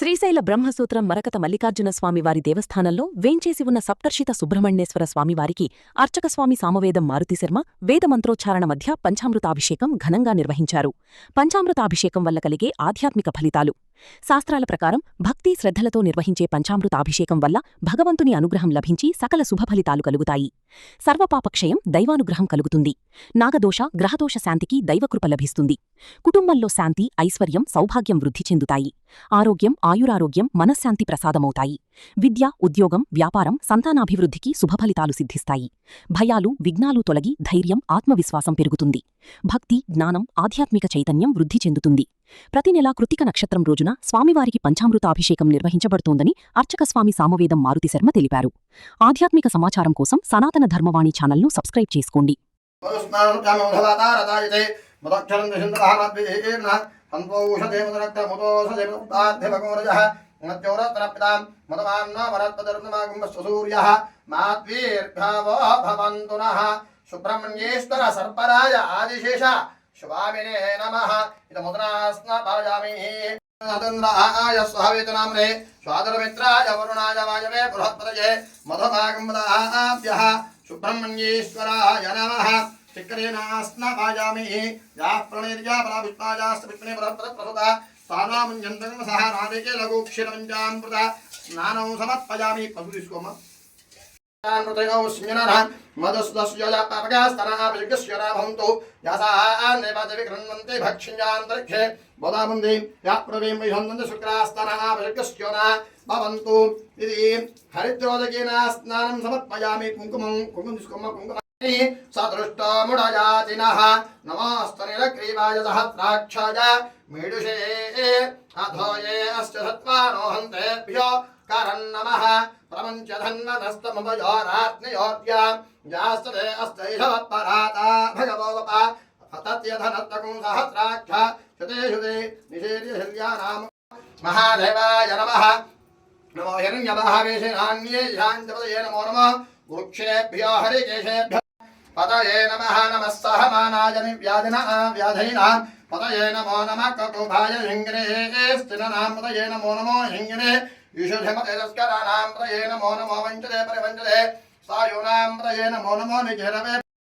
శ్రీశైల బ్రహ్మసూత్రం మరకత మల్లికార్జున స్వామివారి దేవస్థానంలో వేంచేసి ఉన్న సప్తర్షిత సుబ్రహ్మణ్యేశ్వర స్వామివారికి అర్చకస్వామి సామవేదం మారుతిశర్మ వేదమంత్రోచ్చారణ మధ్య పంచామృతాభిషేకం ఘనంగా నిర్వహించారు. పంచామృతాభిషేకం వల్ల కలిగే ఆధ్యాత్మిక ఫలితాలు. శాస్త్రాల ప్రకారం భక్తి శ్రద్ధలతో నిర్వహించే పంచామృతాభిషేకం వల్ల భగవంతుని అనుగ్రహం లభించి సకల శుభఫలితాలు కలుగుతాయి. సర్వపాపక్షయం, దైవానుగ్రహం కలుగుతుంది. నాగదోష, గ్రహదోష శాంతికి దైవకృప లభిస్తుంది. కుటుంబంలో శాంతి, ఐశ్వర్యం, సౌభాగ్యం వృద్ధి చెందుతాయి. ఆరోగ్యం, ఆయురారోగ్యం, మనశ్శాంతి ప్రసాదమవుతాయి. విద్య, ఉద్యోగం, వ్యాపారం, సంతానాభివృద్ధికి శుభఫలితాలు సిద్ధిస్తాయి. భయాలు, విఘ్నాలు తొలగి ధైర్యం, ఆత్మవిశ్వాసం పెరుగుతుంది. భక్తి, జ్ఞానం, ఆధ్యాత్మిక చైతన్యం వృద్ధి చెందుతుంది. ప్రతి నెలా కృత్తిక నక్షత్రం రోజున స్వామివారికి పంచామృతాభిషేకం నిర్వహించబడుతోందని అర్చకస్వామి సామవేదం మారుతిశర్మ తెలిపారు. ఆధ్యాత్మిక సమాచారం కోసం సనాతన ధర్మవాణి ఛానల్ను సబ్స్క్రైబ్ చేసుకోండి. సుబ్రహ్మణ్యేశ్వర సర్పరాజ ఆదిశేష శుభామినే నమః. ఇదముద్రాస్నాపాయామి. నతంద్రాయ స్వహవేతనామ్నే స్వాదరమిత్రాయ వరుణాయ వాయవే బృహత్పదయే మధుమాగంబదాభ్యః సుబ్రహ్మణ్యేశ్వరాయ నమః. చక్రేణాస్నాపాయామి. యాః ప్రణీర్యా బలాపుష్పాయాస్తపిత్నే బృహత్పదప్రసూత స్థానాముంజంతం సహ నాదికే లఘుక్షీరమంజామృత స్నానం సమర్పయామి. పసుపు తీసుకోమ్మా. మధుస్వస్యోజాపగాస్తనాభిషిగస్యరాభంతో యాసాన్నేపదవిగృహ్ణంతే భక్షిణ్యాంతరిక్షే బోధాబంది యాప్రవీం వైహందంతి శుక్రాస్తనాభిషిగస్యోనా భవంతు. ఇది హరిద్రోదకేన స్నానం సమర్పయామి. కుంకుమం తీసుకోమ్మ. కుంకుమ సదృష్టముడయాతినః నమస్తనిలగ్రీవాయ సహస్రాక్షాయ మీడుషే అధోయే అస్య సత్వానోహంతేభ్యో కరన్నమః. ప్రపంచధన్వనస్తమభయోరాత్మయోర్య యాస్తదే అస్తైషవపరాత భగవోప తత్యధనత్తకం సహస్రాక్ష శతే శుతే నిషేర్యశల్యానామ మహాదేవాయ నమః. నమో హిరణ్యమహావేషాన్యేషాంతపదయే నమో నమః. వృక్షేభ్యో హరికేశేభ్యో పదయే నమః. నమః సహమానాయ వ్యాధైనాం పదయే నమో నమః. కకుభాయ హింగినే స్థిననాం పదయే నమో నమో హింగినే. ईशुधमतेजस्कराणां प्रये नमो नमो वञ्चते परिवञ्चते सायूनां प्रये नमो नमो निजरवे